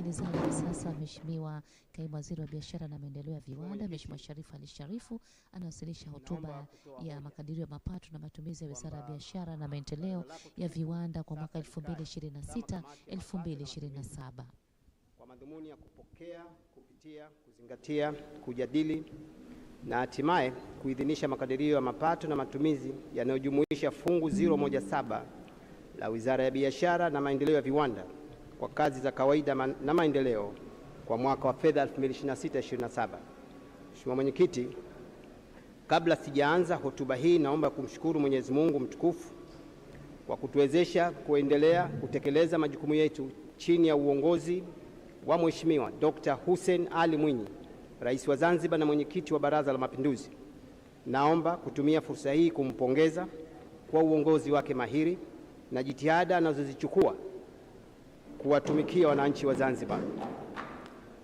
msikilizaji, sasa Mheshimiwa Kaimu Waziri wa Biashara na Maendeleo ya Viwanda, Mheshimiwa Sharifu Ali Sharifu anawasilisha hotuba ya makadirio ya mapato na matumizi ya Wizara ya Biashara na Maendeleo ya Viwanda kwa mwaka 2026-2027. Kwa madhumuni ya kupokea, kupitia, kuzingatia, kujadili na hatimaye kuidhinisha makadirio ya mapato na matumizi yanayojumuisha fungu 017 la Wizara ya Biashara na Maendeleo ya Viwanda kwa kazi za kawaida na maendeleo kwa mwaka wa fedha 2026-2027. Mheshimiwa Mwenyekiti, kabla sijaanza hotuba hii, naomba kumshukuru Mwenyezi Mungu mtukufu kwa kutuwezesha kuendelea kutekeleza majukumu yetu chini ya uongozi wa Mheshimiwa Dr. Hussein Ali Mwinyi, Rais wa Zanzibar na Mwenyekiti wa Baraza la Mapinduzi. Naomba kutumia fursa hii kumpongeza kwa uongozi wake mahiri na jitihada anazozichukua kuwatumikia wananchi wa Zanzibar.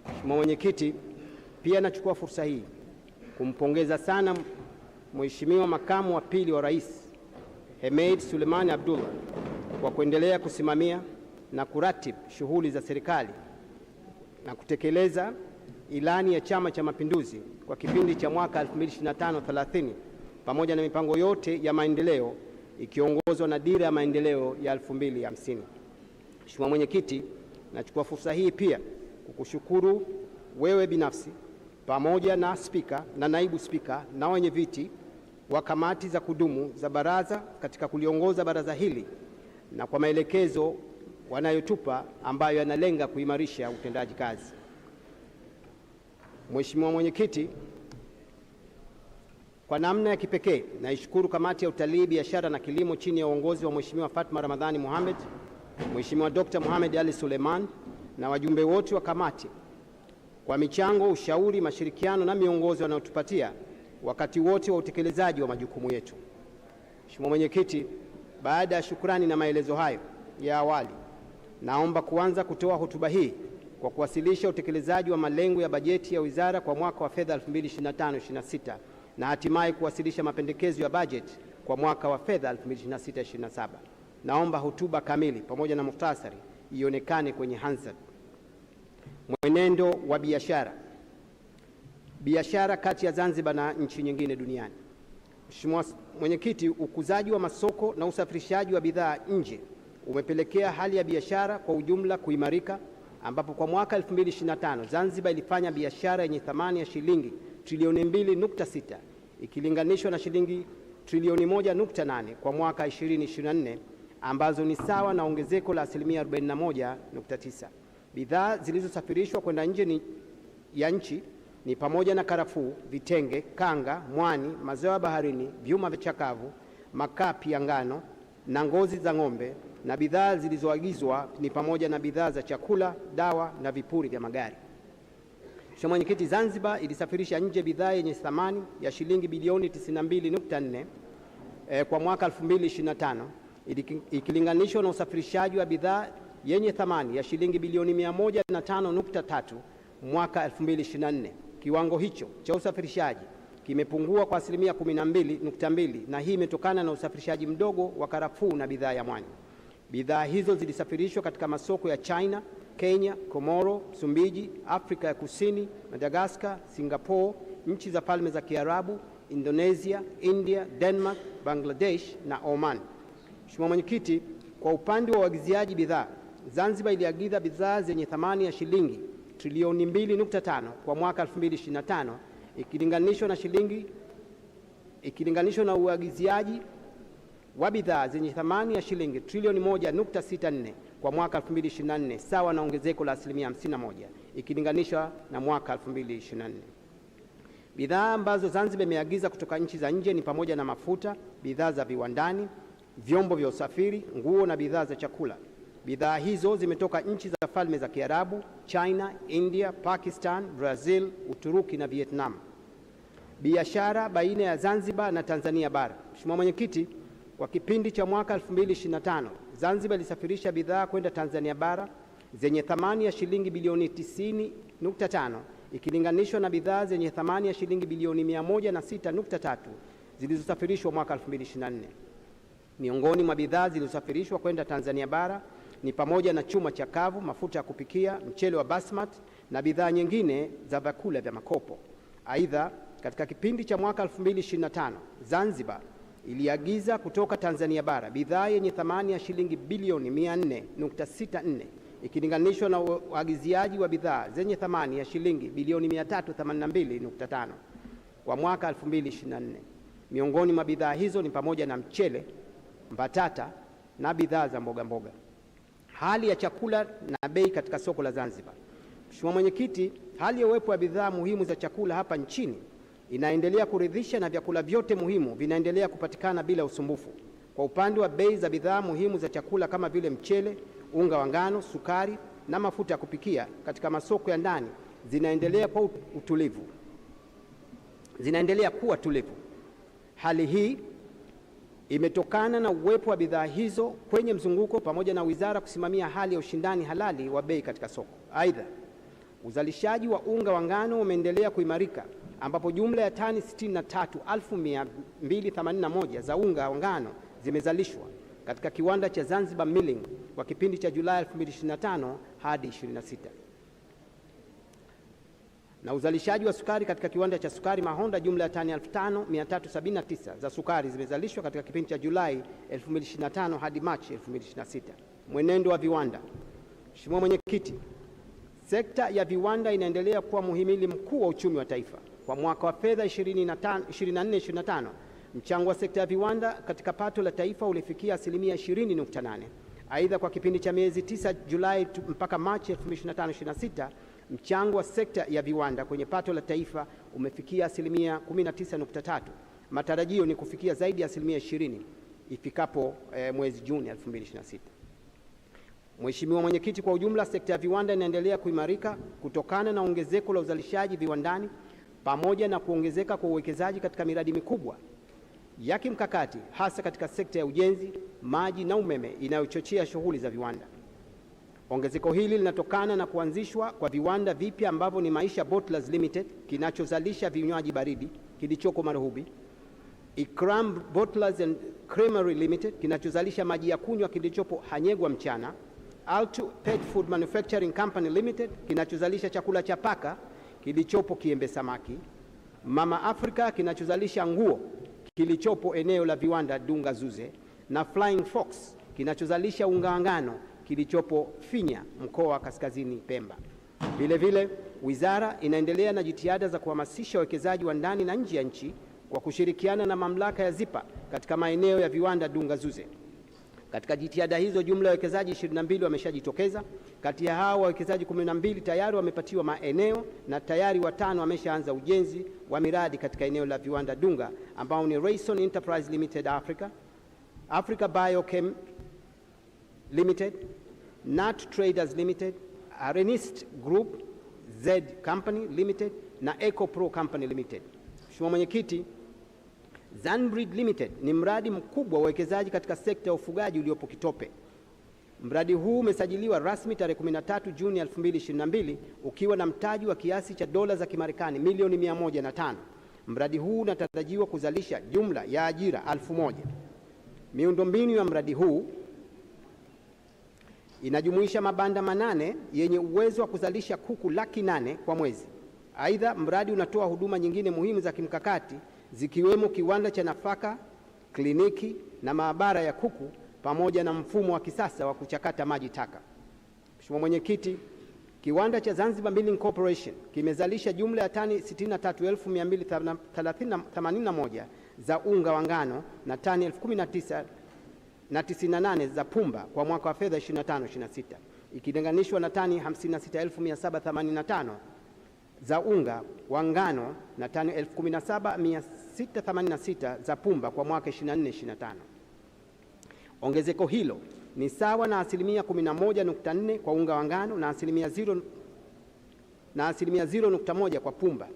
Mheshimiwa Mwenyekiti, pia nachukua fursa hii kumpongeza sana Mheshimiwa Makamu wa Pili wa Rais Hemed Suleiman Abdullah kwa kuendelea kusimamia na kuratibu shughuli za serikali na kutekeleza ilani ya Chama cha Mapinduzi kwa kipindi cha mwaka 2025-30 pamoja na mipango yote ya maendeleo ikiongozwa na dira ya maendeleo ya 2050. Mheshimiwa Mwenyekiti, nachukua fursa hii pia kukushukuru wewe binafsi pamoja na Spika na Naibu Spika na wenye viti wa kamati za kudumu za baraza katika kuliongoza baraza hili na kwa maelekezo wanayotupa ambayo yanalenga kuimarisha utendaji kazi. Mheshimiwa Mwenyekiti, kwa namna ya kipekee naishukuru Kamati ya Utalii, Biashara na Kilimo chini ya uongozi wa Mheshimiwa Fatma Ramadhani Mohamed, Mheshimiwa Dr. Mohamed Ali Suleiman na wajumbe wote wa kamati kwa michango, ushauri, mashirikiano na miongozo wanayotupatia wakati wote wa utekelezaji wa majukumu yetu. Mheshimiwa Mwenyekiti, baada ya shukrani na maelezo hayo ya awali, naomba kuanza kutoa hotuba hii kwa kuwasilisha utekelezaji wa malengo ya bajeti ya wizara kwa mwaka wa fedha 2025-26 na hatimaye kuwasilisha mapendekezo ya bajeti kwa mwaka wa fedha 2026-27. Naomba hotuba kamili pamoja na muhtasari ionekane kwenye Hansard. Mwenendo wa biashara kati ya Zanzibar na nchi nyingine duniani. Mheshimiwa Mwenyekiti, ukuzaji wa masoko na usafirishaji wa bidhaa nje umepelekea hali ya biashara kwa ujumla kuimarika, ambapo kwa mwaka 2025 Zanzibar ilifanya biashara yenye thamani ya shilingi trilioni 2.6 ikilinganishwa na shilingi trilioni 1.8 kwa mwaka 2024, ambazo ni sawa na ongezeko la asilimia 41.9. Bidhaa zilizosafirishwa kwenda nje ya nchi ni pamoja na karafuu, vitenge, kanga, mwani, mazao ya baharini, vyuma vya chakavu, makapi ya ngano na ngozi za ng'ombe, na bidhaa zilizoagizwa ni pamoja na bidhaa za chakula, dawa na vipuri vya magari. Mheshimiwa Mwenyekiti, Zanzibar ilisafirisha nje bidhaa yenye thamani ya shilingi bilioni 92.4 kwa mwaka 2025 ikilinganishwa na usafirishaji wa bidhaa yenye thamani ya shilingi bilioni 105.3 mwaka 2024. Kiwango hicho cha usafirishaji kimepungua kwa asilimia 12.2, na hii imetokana na usafirishaji mdogo wa karafuu na bidhaa ya mwani. Bidhaa hizo zilisafirishwa katika masoko ya China, Kenya, Komoro, Msumbiji, Afrika ya Kusini, Madagascar, Singapore, nchi za Falme za Kiarabu, Indonesia, India, Denmark, Bangladesh na Oman. Mheshimiwa Mwenyekiti, kwa upande wa uagiziaji bidhaa, Zanzibar iliagiza bidhaa zenye thamani ya shilingi trilioni 2.5 kwa mwaka 2025 ikilinganishwa na uagiziaji wa bidhaa zenye thamani ya shilingi trilioni 1.64 kwa mwaka 2024, sawa na ongezeko la asilimia 51 ikilinganishwa na mwaka 2024. Bidhaa ambazo Zanzibar imeagiza kutoka nchi za nje ni pamoja na mafuta, bidhaa za viwandani, vyombo vya usafiri, nguo na bidhaa za chakula. Bidhaa hizo zimetoka nchi za Falme za Kiarabu, China, India, Pakistan, Brazil, Uturuki na Vietnam. Biashara baina ya Zanzibar na Tanzania bara. Mheshimiwa Mwenyekiti, kwa kipindi cha mwaka 2025 Zanzibar ilisafirisha bidhaa kwenda Tanzania bara zenye thamani ya shilingi bilioni 90.5 ikilinganishwa na bidhaa zenye thamani ya shilingi bilioni 106.3 zilizosafirishwa mwaka 2024. Miongoni mwa bidhaa zilizosafirishwa kwenda Tanzania bara ni pamoja na chuma chakavu, mafuta ya kupikia, mchele wa basmati na bidhaa nyingine za vyakula vya makopo. Aidha, katika kipindi cha mwaka 2025, Zanzibar iliagiza kutoka Tanzania bara bidhaa yenye thamani ya shilingi bilioni 400.64 ikilinganishwa na uagiziaji wa bidhaa zenye thamani ya shilingi bilioni 382.5 kwa mwaka 2024. Miongoni mwa bidhaa hizo ni pamoja na mchele, mbatata na bidhaa za mboga mboga. Hali ya chakula na bei katika soko la Zanzibar. Mheshimiwa Mwenyekiti, hali ya uwepo wa bidhaa muhimu za chakula hapa nchini inaendelea kuridhisha na vyakula vyote muhimu vinaendelea kupatikana bila usumbufu. Kwa upande wa bei za bidhaa muhimu za chakula kama vile mchele, unga wa ngano, sukari na mafuta ya kupikia katika masoko ya ndani zinaendelea kuwa tulivu. Hali hii imetokana na uwepo wa bidhaa hizo kwenye mzunguko pamoja na wizara kusimamia hali ya ushindani halali wa bei katika soko. Aidha, uzalishaji wa unga wa ngano umeendelea kuimarika ambapo jumla ya tani 63,281 za unga wa ngano zimezalishwa katika kiwanda cha Zanzibar Milling kwa kipindi cha Julai 2025 hadi 26. Na uzalishaji wa sukari katika kiwanda cha sukari Mahonda, jumla ya tani 5,379 za sukari zimezalishwa katika kipindi cha Julai 2025 hadi Machi 2026. Mwenendo wa viwanda. Mheshimiwa Mwenyekiti, sekta ya viwanda inaendelea kuwa muhimili mkuu wa uchumi wa taifa. Kwa mwaka wa fedha 24/25, mchango wa sekta ya viwanda katika pato la taifa ulifikia asilimia 20.8. Aidha, kwa kipindi cha miezi 9 Julai mpaka Machi 2025-26, mchango wa sekta ya viwanda kwenye pato la taifa umefikia asilimia 19.3. Matarajio ni kufikia zaidi ya asilimia 20 ifikapo mwezi Juni 2026. Mheshimiwa Mwenyekiti, kwa ujumla sekta ya viwanda inaendelea kuimarika kutokana na ongezeko la uzalishaji viwandani pamoja na kuongezeka kwa uwekezaji katika miradi mikubwa ya kimkakati hasa katika sekta ya ujenzi, maji na umeme inayochochea shughuli za viwanda. Ongezeko hili linatokana na kuanzishwa kwa viwanda vipya ambavyo ni Maisha Bottlers Limited kinachozalisha vinywaji baridi kilichoko Maruhubi, Ikram Bottlers and Creamery Limited kinachozalisha maji ya kunywa kilichopo Hanyegwa Mchana, Altu Pet Food Manufacturing Company Limited kinachozalisha chakula cha paka kilichopo Kiembe Samaki, Mama Africa kinachozalisha nguo kilichopo eneo la viwanda Dunga Zuze, na Flying Fox kinachozalisha unga wa ngano kilichopo Finya, mkoa wa Kaskazini Pemba. Vile vile, wizara inaendelea na jitihada za kuhamasisha wawekezaji wa ndani na nje ya nchi kwa kushirikiana na mamlaka ya ZIPA katika maeneo ya viwanda Dunga Zuze. Katika jitihada hizo, jumla ya wawekezaji 22 wameshajitokeza. Kati ya hao wawekezaji 12 tayari wamepatiwa maeneo na tayari 5 wameshaanza ujenzi wa miradi katika eneo la viwanda Dunga ambao ni Rayson Enterprise Limited Africa Biochem Limited, Nat Traders Limited, Arenist Group, Z Company Limited na Eco Pro Company Limited. Mheshimiwa Mwenyekiti, Zanbreed Limited ni mradi mkubwa wa uwekezaji katika sekta ya ufugaji uliopo Kitope. Mradi huu umesajiliwa rasmi tarehe 13 Juni 2022 ukiwa na mtaji wa kiasi cha dola za Kimarekani milioni 105. Mradi huu unatarajiwa kuzalisha jumla ya ajira 1000. Miundombinu ya mradi huu inajumuisha mabanda 8 yenye uwezo wa kuzalisha kuku 800,000 kwa mwezi. Aidha, mradi unatoa huduma nyingine muhimu za kimkakati zikiwemo kiwanda cha nafaka, kliniki na maabara ya kuku pamoja na mfumo wa kisasa wa kuchakata maji taka. Mheshimiwa Mwenyekiti, kiwanda cha Zanzibar Milling Corporation kimezalisha jumla ya tani 63,281 za unga wa ngano na tani 19,098 za pumba kwa mwaka wa fedha 25/26 ikilinganishwa na tani 56,785 za unga wa ngano na tani 17,686 za pumba kwa mwaka 24/25. Ongezeko hilo ni sawa na asilimia 11.4 kwa unga wa ngano na asilimia 0.1 kwa pumba.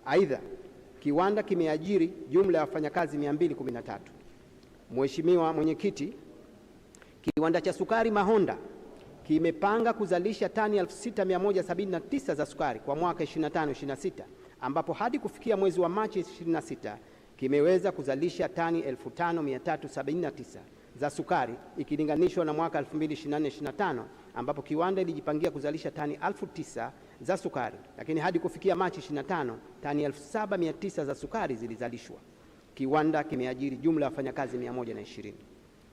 Aidha, kiwanda kimeajiri jumla ya wafanyakazi 213. Mheshimiwa Mwenyekiti, kiwanda cha sukari Mahonda kimepanga kuzalisha tani 6,179 za sukari kwa mwaka 25/26 ambapo hadi kufikia mwezi wa Machi 26 kimeweza kuzalisha tani 5,379 za sukari ikilinganishwa na mwaka 2024-25 ambapo kiwanda ilijipangia kuzalisha tani 9,000 za sukari, lakini hadi kufikia Machi 25 tani 7,900 za sukari zilizalishwa. Kiwanda kimeajiri jumla ya wafanyakazi 120.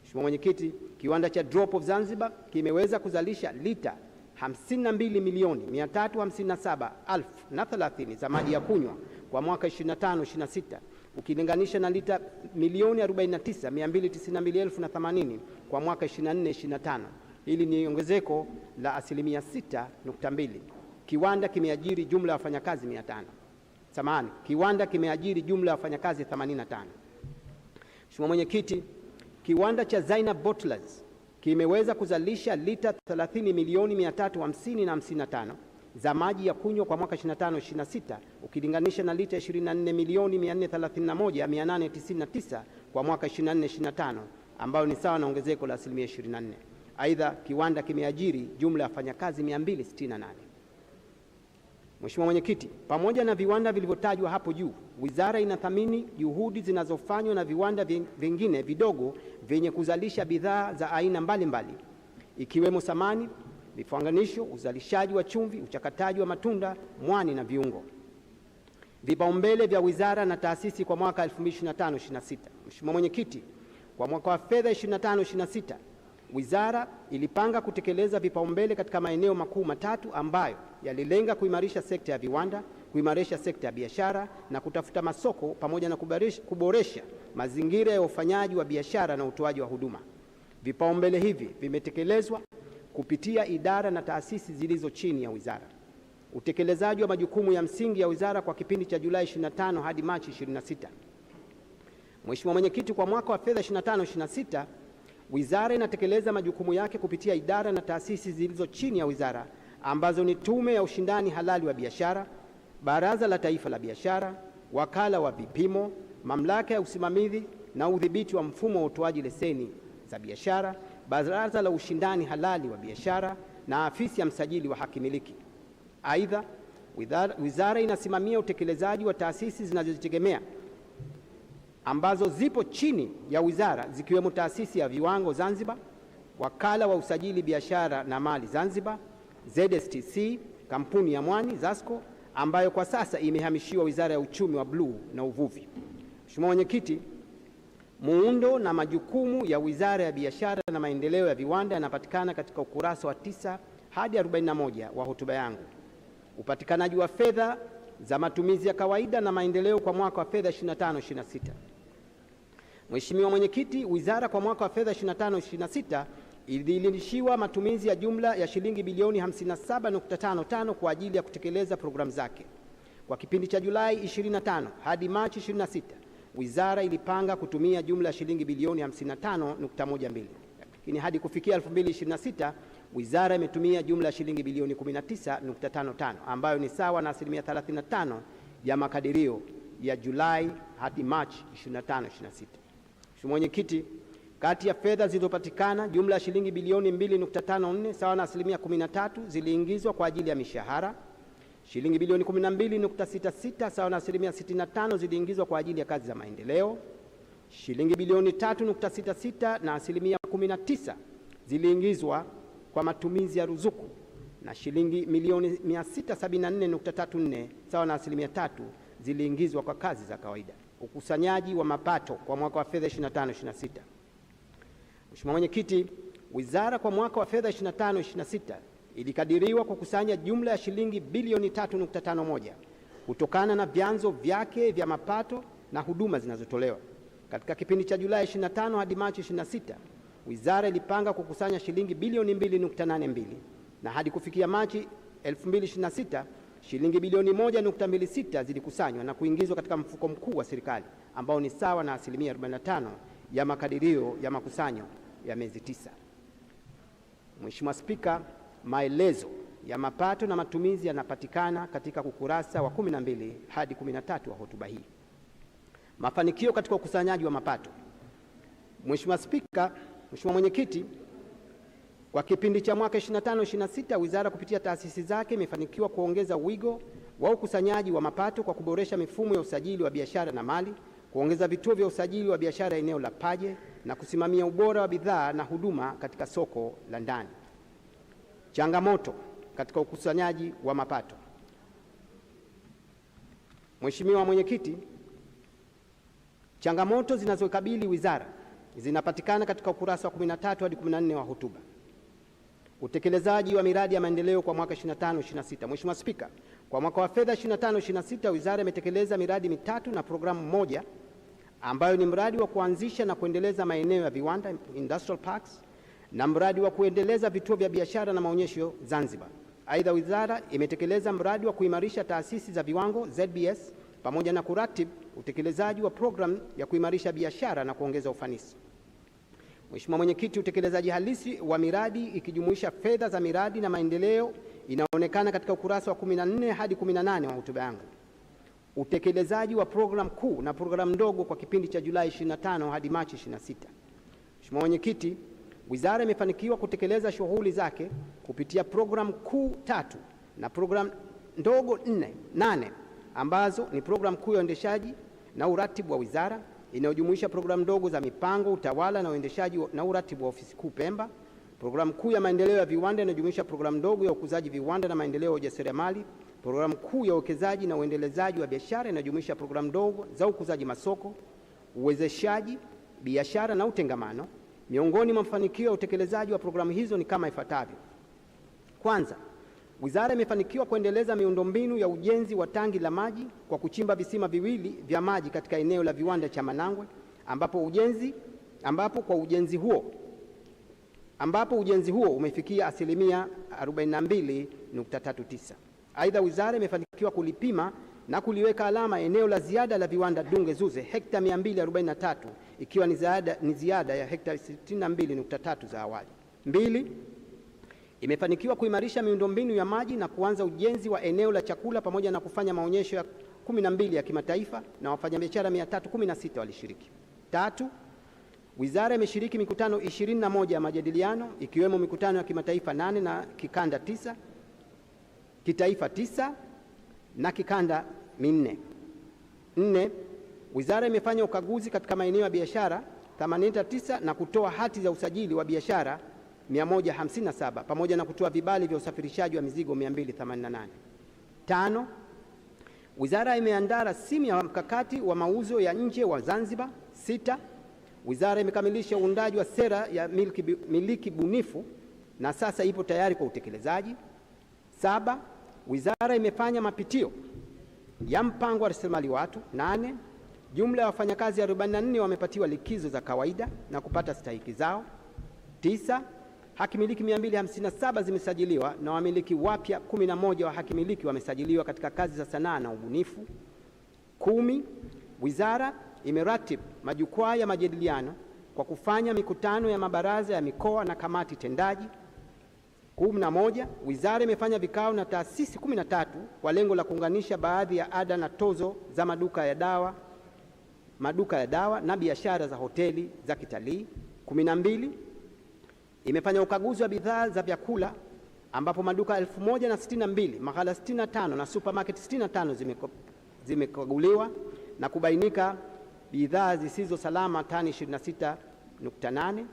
Mheshimiwa Mwenyekiti, kiwanda cha Drop of Zanzibar kimeweza kuzalisha lita 52,357,030 za maji ya kunywa kwa mwaka 25-26 ukilinganisha na lita 1,49,292,080 kwa mwaka 24-25. Hili ni ongezeko la 6.2%. Kiwanda kimeajiri jumla ya wafanyakazi 500. Kiwanda kimeajiri jumla ya wafanyakazi 85. Mheshimiwa Mwenyekiti, kiwanda cha Zainab Bottlers kimeweza kuzalisha lita 30,350,055 za maji ya kunywa kwa mwaka 25-26 ukilinganisha na lita 24,431,899 kwa mwaka 24-25 ambayo ni sawa na ongezeko la 24%. Aidha, kiwanda kimeajiri jumla ya wafanyakazi 268. Mheshimiwa Mwenyekiti, pamoja na viwanda vilivyotajwa hapo juu, wizara inathamini juhudi zinazofanywa na viwanda vingine vidogo vyenye kuzalisha bidhaa za aina mbalimbali ikiwemo samani, vifunganisho, uzalishaji wa chumvi, uchakataji wa matunda, mwani na viungo. Vipaumbele vya wizara na taasisi kwa mwaka 2025-26. Mheshimiwa Mwenyekiti, kwa mwaka wa fedha 25-26 wizara ilipanga kutekeleza vipaumbele katika maeneo makuu matatu ambayo yalilenga kuimarisha sekta ya viwanda, kuimarisha sekta ya biashara na kutafuta masoko pamoja na kuboresha mazingira ya ufanyaji wa biashara na utoaji wa huduma. Vipaumbele hivi vimetekelezwa kupitia idara na taasisi zilizo chini ya wizara. Utekelezaji wa majukumu ya msingi ya wizara kwa kipindi cha Julai 25 hadi Machi 26. Mheshimiwa Mwenyekiti, kwa mwaka wa fedha 25-26 wizara inatekeleza majukumu yake kupitia idara na taasisi zilizo chini ya wizara ambazo ni Tume ya Ushindani Halali wa Biashara, Baraza la Taifa la Biashara, Wakala wa Vipimo, Mamlaka ya Usimamizi na Udhibiti wa Mfumo wa Utoaji Leseni za Biashara, Baraza la Ushindani Halali wa Biashara na Afisi ya Msajili wa Haki Miliki. Aidha, wizara inasimamia utekelezaji wa taasisi zinazojitegemea ambazo zipo chini ya wizara zikiwemo Taasisi ya Viwango Zanzibar, Wakala wa Usajili Biashara na Mali Zanzibar, ZSTC, Kampuni ya Mwani Zasco ambayo kwa sasa imehamishiwa Wizara ya Uchumi wa Bluu na Uvuvi. Mheshimiwa Mwenyekiti, muundo na majukumu ya Wizara ya Biashara na Maendeleo ya Viwanda yanapatikana katika ukurasa wa 9 hadi 41 wa hotuba yangu. Upatikanaji wa fedha za matumizi ya kawaida na maendeleo kwa mwaka wa fedha 25-26. Mheshimiwa Mwenyekiti, wizara kwa mwaka wa fedha 25-26 iliidhinishiwa matumizi ya jumla ya shilingi bilioni 57.55 kwa ajili ya kutekeleza programu zake. Kwa kipindi cha Julai 25 hadi Machi 26, wizara ilipanga kutumia jumla ya shilingi bilioni 55.12. Lakini hadi kufikia 2026, wizara imetumia jumla ya shilingi bilioni 19.55 ambayo ni sawa na 35% ya makadirio ya Julai hadi Machi 25-26. Mheshimiwa Mwenyekiti, kati ya fedha zilizopatikana jumla ya shilingi bilioni 2.54 sawa na 13% ziliingizwa kwa ajili ya mishahara. Shilingi bilioni 12.66 sawa na 65% ziliingizwa kwa ajili ya kazi za maendeleo. Shilingi bilioni 3.66 na 19% ziliingizwa kwa matumizi ya ruzuku na shilingi milioni 674.34 sawa na 3% ziliingizwa kwa kazi za kawaida. Ukusanyaji wa mapato kwa mwaka wa fedha 25-26. Mheshimiwa Mwenyekiti, wizara kwa mwaka wa fedha 25-26 ilikadiriwa kukusanya jumla ya shilingi bilioni 3.51 kutokana na vyanzo vyake vya mapato na huduma zinazotolewa. Katika kipindi cha Julai 25 hadi Machi 26, wizara ilipanga kukusanya shilingi bilioni 2.82 na hadi kufikia Machi 2026 shilingi bilioni 1.26 zilikusanywa na kuingizwa katika mfuko mkuu wa serikali ambao ni sawa na 45% ya makadirio ya makusanyo ya miezi 9. Mheshimiwa Spika, maelezo ya mapato na matumizi yanapatikana katika ukurasa wa 12 hadi 13 wa hotuba hii. Mafanikio katika ukusanyaji wa mapato. Mheshimiwa Spika, Mheshimiwa Mwenyekiti, kwa kipindi cha mwaka 25-26 wizara kupitia taasisi zake imefanikiwa kuongeza wigo wa ukusanyaji wa mapato kwa kuboresha mifumo ya usajili wa biashara na mali, kuongeza vituo vya usajili wa biashara eneo la Paje na kusimamia ubora wa bidhaa na huduma katika soko la ndani. Changamoto katika ukusanyaji wa mapato. Mheshimiwa Mwenyekiti, changamoto zinazokabili wizara zinapatikana katika ukurasa wa 13 hadi 14 wa hotuba. Utekelezaji wa miradi ya maendeleo kwa mwaka 25-26. Mheshimiwa Spika, kwa mwaka wa fedha 25-26 wizara imetekeleza miradi mitatu na programu moja ambayo ni mradi wa kuanzisha na kuendeleza maeneo ya viwanda industrial parks na mradi wa kuendeleza vituo vya biashara na maonyesho Zanzibar. Aidha, wizara imetekeleza mradi wa kuimarisha taasisi za viwango ZBS pamoja na kuratibu utekelezaji wa programu ya kuimarisha biashara na kuongeza ufanisi. Mheshimiwa Mwenyekiti, utekelezaji halisi wa miradi ikijumuisha fedha za miradi na maendeleo inaonekana katika ukurasa wa 14 hadi 18 wa hotuba yangu. Utekelezaji wa programu kuu na programu ndogo kwa kipindi cha Julai 25 hadi Machi 26. Mheshimiwa Mwenyekiti, wizara imefanikiwa kutekeleza shughuli zake kupitia programu kuu 3 na programu ndogo 8 ambazo ni programu kuu ya uendeshaji na uratibu wa wizara inayojumuisha programu ndogo za mipango, utawala na uendeshaji na uratibu wa ofisi kuu Pemba, programu kuu ya maendeleo ya viwanda inayojumuisha programu ndogo ya ukuzaji viwanda na maendeleo ya ujasiriamali, programu kuu ya uwekezaji na uendelezaji wa biashara inayojumuisha programu ndogo za ukuzaji masoko, uwezeshaji biashara na utengamano. Miongoni mwa mafanikio ya utekelezaji wa programu hizo ni kama ifuatavyo. Kwanza, wizara imefanikiwa kuendeleza miundombinu ya ujenzi wa tangi la maji kwa kuchimba visima viwili vya maji katika eneo la viwanda cha Manangwe ambapo ujenzi huo umefikia asilimia 42.39. Aidha, wizara imefanikiwa kulipima na kuliweka alama eneo la ziada la viwanda Dunge Zuze hekta 243 ikiwa ni ziada ya hekta 62.3 za awali. 2. Imefanikiwa kuimarisha miundombinu ya maji na kuanza ujenzi wa eneo la chakula pamoja na kufanya maonyesho ya 12 ya kimataifa na wafanyabiashara 316 walishiriki. 3. Wizara imeshiriki mikutano 21 ya majadiliano ikiwemo mikutano ya kimataifa 8 na kikanda 9, kitaifa 9 na kikanda 4. 4. Wizara imefanya ukaguzi katika maeneo ya biashara 89 na kutoa hati za usajili wa biashara 157 pamoja na kutoa vibali vya usafirishaji wa mizigo 288. 5. Wizara imeandaa rasimu ya mkakati wa mauzo ya nje wa Zanzibar. 6. Wizara imekamilisha uundaji wa sera ya miliki bunifu na sasa ipo tayari kwa utekelezaji. 7. Wizara imefanya mapitio ya mpango wa rasilimali watu. 8. Jumla ya wafanyakazi 44 wamepatiwa likizo za kawaida na kupata stahiki zao. 9. Hakimiliki 257 zimesajiliwa na wamiliki wapya 11 wa hakimiliki wamesajiliwa katika kazi za sanaa na ubunifu. 10. Wizara imeratibu majukwaa ya majadiliano kwa kufanya mikutano ya mabaraza ya mikoa na kamati tendaji. 11. Wizara imefanya vikao na taasisi 13 kwa lengo la kuunganisha baadhi ya ada na tozo za maduka ya dawa na biashara za hoteli za kitalii. 12. Imefanya ukaguzi wa bidhaa za vyakula ambapo maduka 1062, maghala 65 na supermarket 65 zimekaguliwa na kubainika bidhaa zisizo salama tani 26.8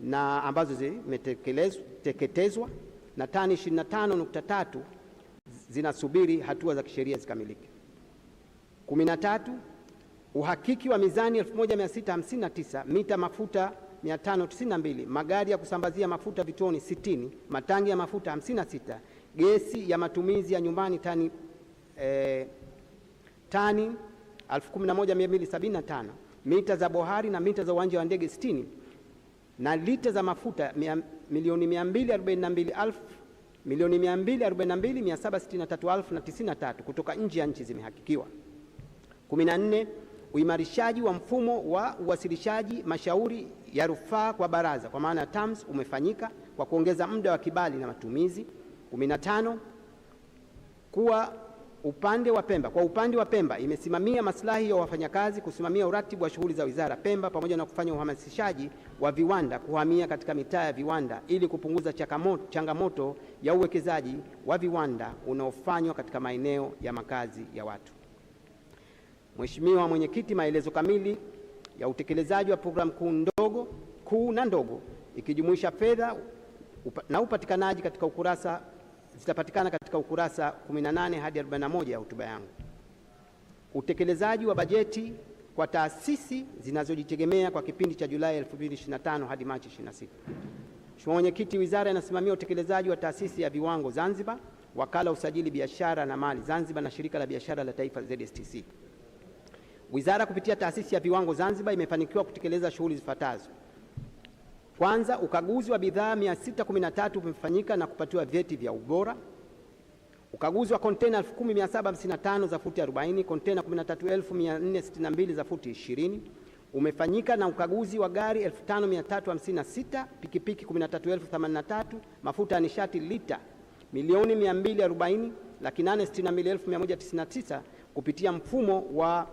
na ambazo zimeteketezwa na tani 25.3 zinasubiri hatua za kisheria zikamilike. 13. Uhakiki wa mizani 1659, mita mafuta 592, magari ya kusambazia mafuta vituoni 60, matangi ya mafuta 56, gesi ya matumizi ya nyumbani tani 11,275, mita za bohari na mita za uwanja wa ndege 60 na lita za mafuta 242,763,093 kutoka nje ya nchi zimehakikiwa. 14. Uimarishaji wa mfumo wa uwasilishaji mashauri ya rufaa kwa baraza kwa maana ya TAMS umefanyika kwa kuongeza muda wa kibali na matumizi. 15. Kwa upande wa Pemba imesimamia maslahi ya wafanyakazi, kusimamia uratibu wa shughuli za wizara Pemba pamoja na kufanya uhamasishaji wa viwanda kuhamia katika mitaa ya viwanda ili kupunguza changamoto ya uwekezaji wa viwanda unaofanywa katika maeneo ya makazi ya watu. Mheshimiwa Mwenyekiti, maelezo kamili ya utekelezaji wa programu kuu ndogo, kuu na ndogo, ikijumuisha fedha na upatikanaji katika ukurasa zitapatikana katika ukurasa 18 hadi 41 ya hotuba yangu. Utekelezaji wa bajeti kwa taasisi zinazojitegemea kwa kipindi cha Julai 2025 hadi Machi 26. Mheshimiwa Mwenyekiti, Wizara inasimamia utekelezaji wa taasisi ya viwango Zanzibar, Wakala Usajili Biashara na Mali Zanzibar na Shirika la Biashara la Taifa ZSTC. Wizara kupitia taasisi ya viwango Zanzibar imefanikiwa kutekeleza shughuli zifuatazo. Kwanza, ukaguzi wa bidhaa 613 umefanyika na kupatiwa vyeti vya ubora. Ukaguzi wa kontena 10,755 za futi 40, kontena 13,462 za futi 20 umefanyika, na ukaguzi wa gari 5,356, pikipiki 13,083, mafuta ya nishati lita 240,862,199 kupitia mfumo wa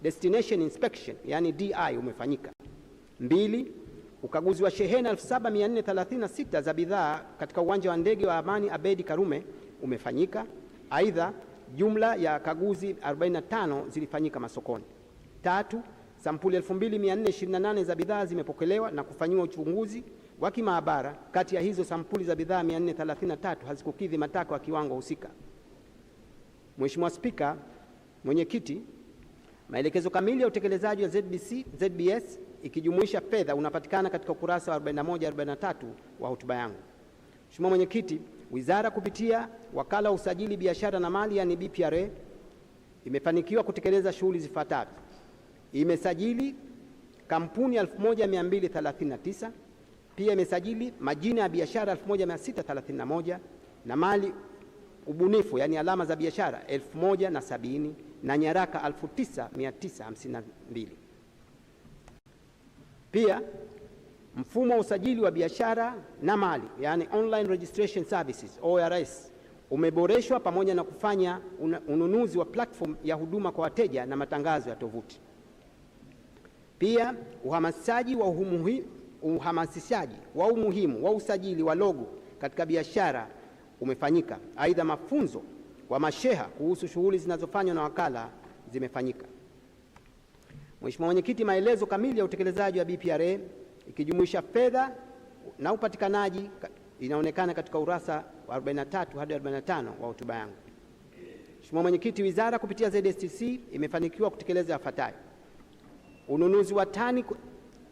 Destination Inspection yani DI umefanyika. 2. Ukaguzi wa shehena 7,436 za bidhaa katika uwanja wa ndege wa Amani Abedi Karume umefanyika. Aidha, jumla ya kaguzi 45 zilifanyika masokoni. 3. Sampuli 2,428 za bidhaa zimepokelewa na kufanyiwa uchunguzi wa kimaabara. Kati ya hizo sampuli za bidhaa 433 hazikukidhi matakwa ya kiwango husika. Mheshimiwa Spika, Mwenyekiti, maelekezo kamili ya utekelezaji wa ZBS ikijumuisha fedha unapatikana katika ukurasa wa 41-43 wa hotuba yangu. Mheshimiwa Mwenyekiti, Wizara kupitia Wakala wa Usajili Biashara na Mali yani BPRA imefanikiwa kutekeleza shughuli zifuatazo. Imesajili kampuni 1239, pia imesajili majina ya biashara 1631 na mali ubunifu yani alama za biashara 1070 na nyaraka 9952. Pia mfumo wa usajili wa biashara na mali yani Online Registration Services ORS umeboreshwa pamoja na kufanya ununuzi wa platform ya huduma kwa wateja na matangazo ya tovuti. Pia uhamasishaji wa umuhimu wa usajili wa logo katika biashara umefanyika. Aidha, mafunzo kwa masheha kuhusu shughuli zinazofanywa na wakala zimefanyika. Mheshimiwa Mwenyekiti, maelezo kamili ya utekelezaji wa BPRA ikijumuisha fedha na upatikanaji inaonekana katika urasa wa 43 hadi 45 wa hotuba yangu. Mheshimiwa Mwenyekiti, Wizara kupitia ZSTC imefanikiwa kutekeleza yafuatayo. Ununuzi wa tani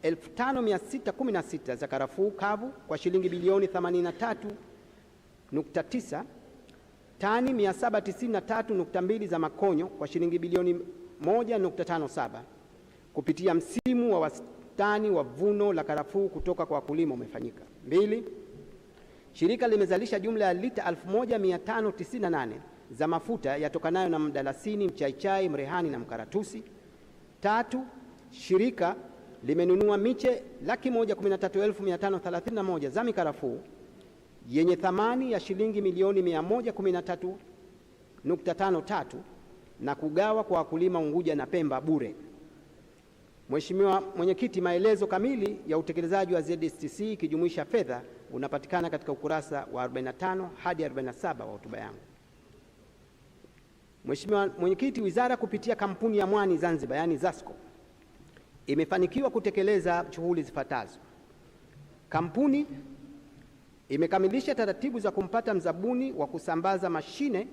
5,616 za karafuu kavu kwa shilingi bilioni 83.9, tani 793.2 za makonyo kwa shilingi bilioni 1.57 kupitia msimu wa wastani wa vuno la karafuu kutoka kwa wakulima umefanyika. 2. Shirika limezalisha jumla ya lita 1,598 za mafuta yatokanayo na mdalasini, mchaichai, mrehani na mkaratusi. 3. Shirika limenunua miche 113,531 za mikarafuu yenye thamani ya shilingi milioni 113.53 na kugawa kwa wakulima Unguja na Pemba bure. Mheshimiwa Mwenyekiti, maelezo kamili ya utekelezaji wa ZSTC ikijumuisha fedha unapatikana katika ukurasa wa 45 hadi 47 wa hotuba yangu. Mheshimiwa Mwenyekiti, Wizara kupitia kampuni ya mwani Zanzibar yani ZASCO imefanikiwa kutekeleza shughuli zifuatazo. Kampuni imekamilisha taratibu za kumpata mzabuni wa kusambaza mashine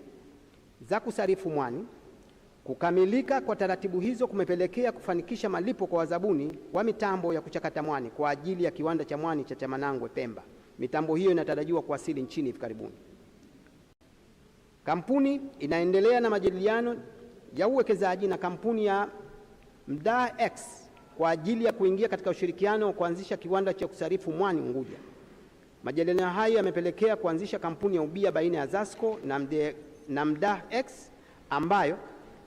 za kusarifu mwani. Kukamilika kwa taratibu hizo kumepelekea kufanikisha malipo kwa wazabuni wa mitambo ya kuchakata mwani kwa ajili ya kiwanda cha mwani cha Chamanangwe Pemba. Mitambo hiyo inatarajiwa kuwasili nchini hivi karibuni. Kampuni inaendelea na majadiliano ya uwekezaji na kampuni ya Mdaa X kwa ajili ya kuingia katika ushirikiano wa kuanzisha kiwanda cha kusarifu mwani Unguja. Majadiliano hayo yamepelekea kuanzisha kampuni ya ubia baina ya ZASCO na Mdaa X ambayo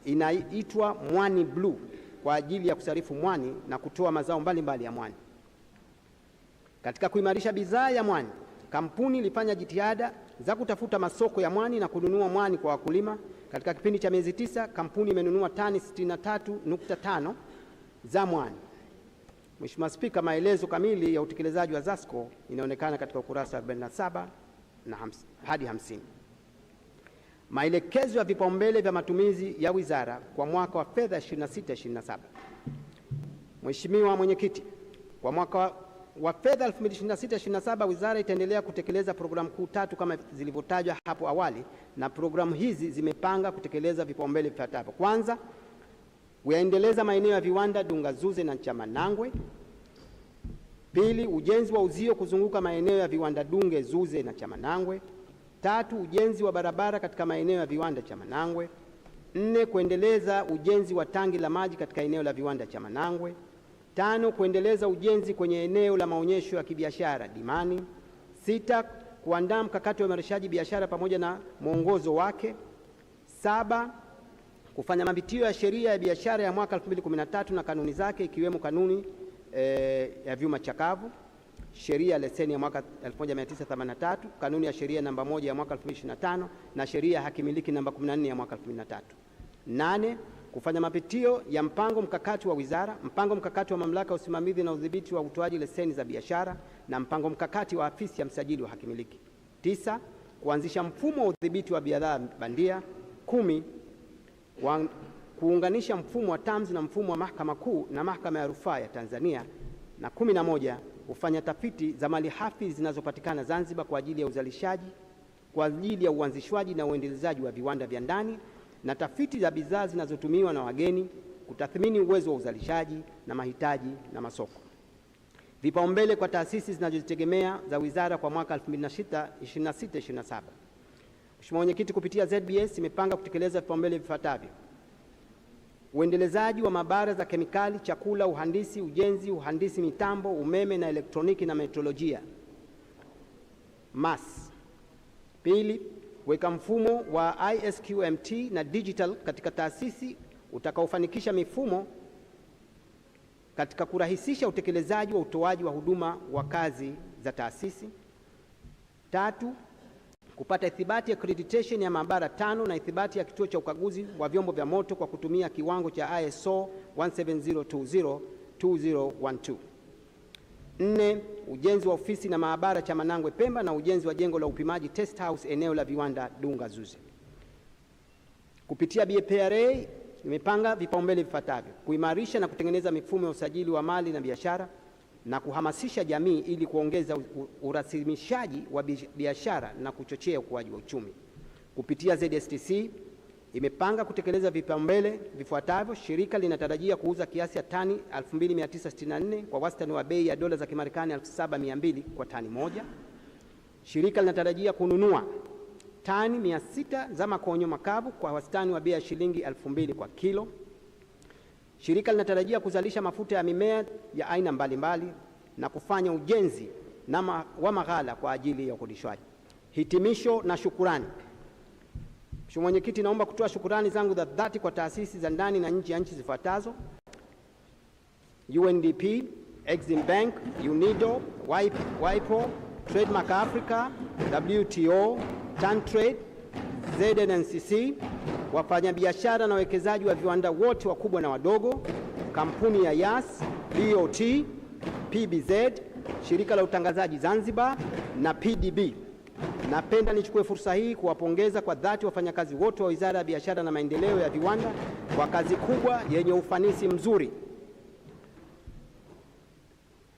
inaitwa Mwani Blue kwa ajili ya kusarifu mwani na kutoa mazao mbalimbali ya mwani. Katika kuimarisha bidhaa ya mwani, kampuni ilifanya jitihada za kutafuta masoko ya mwani na kununua mwani kwa wakulima. Katika kipindi cha miezi 9, kampuni imenunua tani 63.5 za mwani. Mheshimiwa Spika, maelezo kamili ya utekelezaji wa ZASCO inaonekana katika ukurasa 47 hadi 50. Maelekezo ya vipaumbele vya matumizi ya wizara kwa mwaka wa fedha 26/27. Mheshimiwa Mwenyekiti, Kwa mwaka wa fedha 2026/27 wizara itaendelea kutekeleza programu kuu 3 kama zilivyotajwa hapo awali, na programu hizi zimepanga kutekeleza vipaumbele vifuatavyo. Kwanza, kuendeleza maeneo ya viwanda Dungazuze na Chamanangwe. Pili, ujenzi wa uzio kuzunguka maeneo ya viwanda Dungezuze na Chamanangwe. Tatu, ujenzi wa barabara katika maeneo ya viwanda Chamanangwe. 4, kuendeleza ujenzi wa tangi la maji katika eneo la viwanda Chamanangwe. 5, kuendeleza ujenzi kwenye eneo la maonyesho ya kibiashara Dimani. 6, kuandaa mkakati wa uimarishaji biashara pamoja na mwongozo wake. 7, kufanya mapitio ya sheria ya biashara ya mwaka 2013 na kanuni zake ikiwemo kanuni ya vyuma chakavu, sheria ya leseni ya mwaka 1983, kanuni ya sheria namba 1 ya mwaka 2025 na sheria ya hakimiliki namba 14 ya mwaka 2003. 8, kufanya mapitio ya mpango mkakati wa wizara, mpango mkakati wa mamlaka ya usimamizi na udhibiti wa utoaji leseni za biashara na mpango mkakati wa afisi ya msajili wa hakimiliki. 9, kuanzisha mfumo wa udhibiti wa bidhaa bandia. 10, kuunganisha mfumo wa TAMS na mfumo wa Mahakama Kuu na Mahakama ya Rufaa ya Tanzania. Na 11, kufanya tafiti za malighafi zinazopatikana Zanzibar kwa ajili ya uzalishaji, kwa ajili ya uanzishwaji na uendelezaji wa viwanda vya ndani na tafiti za bidhaa zinazotumiwa na wageni, kutathmini uwezo wa uzalishaji na mahitaji na masoko. Vipaumbele kwa taasisi zinazozitegemea za wizara kwa mwaka 2026/27. Mheshimiwa Mwenyekiti, kupitia ZBS imepanga kutekeleza vipaumbele vifuatavyo: uendelezaji wa maabara za kemikali, chakula, uhandisi, ujenzi, uhandisi mitambo, umeme na elektroniki na metrolojia MAS. Pili, kuweka mfumo wa ISQMT na digital katika taasisi utakaofanikisha mifumo katika kurahisisha utekelezaji wa utoaji wa huduma wa kazi za taasisi. Tatu, kupata ithibati accreditation ya maabara 5 na ithibati ya kituo cha ukaguzi wa vyombo vya moto kwa kutumia kiwango cha ISO 17020-2012. 4, ujenzi wa ofisi na maabara Chamanangwe Pemba na ujenzi wa jengo la upimaji test house eneo la viwanda Dungazuze. Kupitia BPRA imepanga vipaumbele vifuatavyo: kuimarisha na kutengeneza mifumo ya usajili wa mali na biashara na kuhamasisha jamii ili kuongeza urasimishaji wa biashara na kuchochea ukuaji wa uchumi. Kupitia ZSTC imepanga kutekeleza vipaumbele vifuatavyo: shirika linatarajia kuuza kiasi ya tani 2964 kwa wastani wa bei ya dola za Kimarekani 7200 kwa tani moja. Shirika linatarajia kununua tani 600 za makonyo makavu kwa wastani wa bei ya shilingi 2000 kwa kilo. Shirika linatarajia kuzalisha mafuta ya mimea ya aina mbalimbali na kufanya ujenzi wa maghala kwa ajili ya ukodishwaji. Hitimisho na shukurani. Mheshimiwa Mwenyekiti, naomba kutoa shukurani zangu za dhati kwa taasisi za ndani na nje ya nchi zifuatazo: UNDP, Exim Bank, UNIDO, WIPO, Trademark Africa, WTO, TanTrade, ZNNCC, wafanyabiashara na wawekezaji wa viwanda wote wakubwa na wadogo, kampuni ya Yas, BOT, PBZ, shirika la utangazaji Zanzibar na PDB. Napenda nichukue fursa hii kuwapongeza kwa dhati wafanyakazi wote wa Wizara ya Biashara na Maendeleo ya Viwanda kwa kazi kubwa yenye ufanisi mzuri.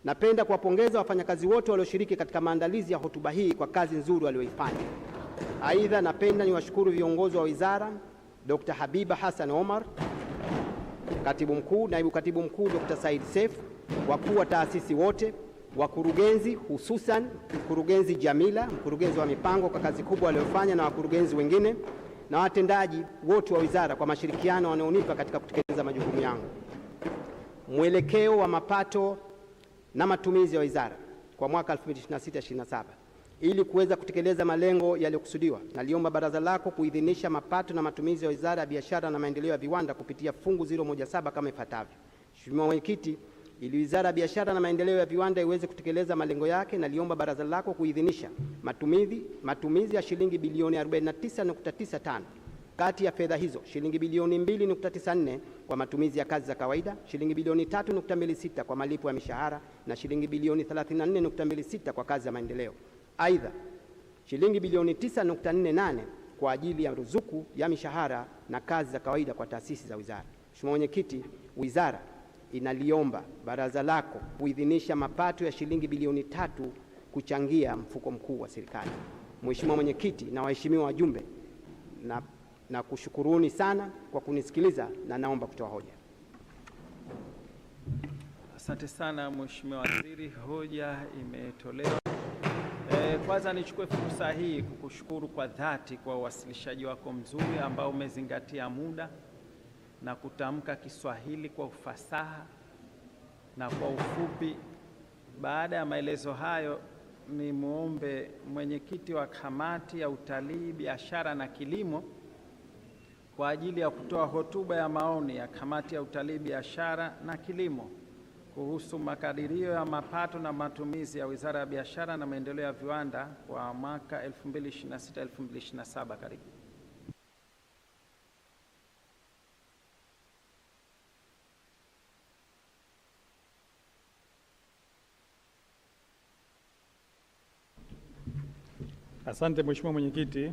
Napenda kuwapongeza wafanyakazi wote walioshiriki katika maandalizi ya hotuba hii kwa kazi nzuri walioifanya. Aidha, napenda niwashukuru viongozi wa wizara, Dr. Habiba Hassan Omar, Katibu Mkuu, Naibu Katibu Mkuu Dr. Said Seif, wakuu wa taasisi wote, wakurugenzi, hususan mkurugenzi Jamila, mkurugenzi wa mipango, kwa kazi kubwa waliofanya, na wakurugenzi wengine na watendaji wote wa wizara kwa mashirikiano wanaonipa katika kutekeleza majukumu yangu. Mwelekeo wa mapato na matumizi ya wizara kwa mwaka 2026/27. Ili kuweza kutekeleza malengo yaliyokusudiwa, naliomba baraza lako kuidhinisha mapato na matumizi ya Wizara ya Biashara na Maendeleo ya Viwanda kupitia fungu 017 kama ifuatavyo. Mheshimiwa Mwenyekiti, ili Wizara ya Biashara na Maendeleo ya Viwanda iweze kutekeleza malengo yake, naliomba baraza lako kuidhinisha matumizi ya shilingi bilioni 49.95. Kati ya fedha hizo, shilingi bilioni 2.94 kwa matumizi ya kazi za kawaida, shilingi bilioni 3.26 kwa malipo ya mishahara na shilingi bilioni 34.26 kwa kazi za maendeleo. Aidha, shilingi bilioni 9.48 kwa ajili ya ruzuku ya mishahara na kazi za kawaida kwa taasisi za wizara. Mheshimiwa Mwenyekiti, wizara inaliomba baraza lako kuidhinisha mapato ya shilingi bilioni 3 kuchangia mfuko mkuu wa serikali. Mheshimiwa Mwenyekiti na waheshimiwa wajumbe, na kushukuruni sana kwa kunisikiliza na naomba kutoa hoja. Asante sana Mheshimiwa Waziri, hoja imetolewa. Kwanza nichukue fursa hii kukushukuru kwa dhati kwa uwasilishaji wako mzuri ambao umezingatia muda na kutamka Kiswahili kwa ufasaha na kwa ufupi. Baada ya maelezo hayo, ni muombe mwenyekiti wa kamati ya utalii, biashara na kilimo kwa ajili ya kutoa hotuba ya maoni ya kamati ya utalii, biashara na kilimo kuhusu makadirio ya mapato na matumizi ya Wizara ya Biashara na Maendeleo ya Viwanda kwa mwaka 2026-2027. Karibu. Asante Mheshimiwa Mwenyekiti.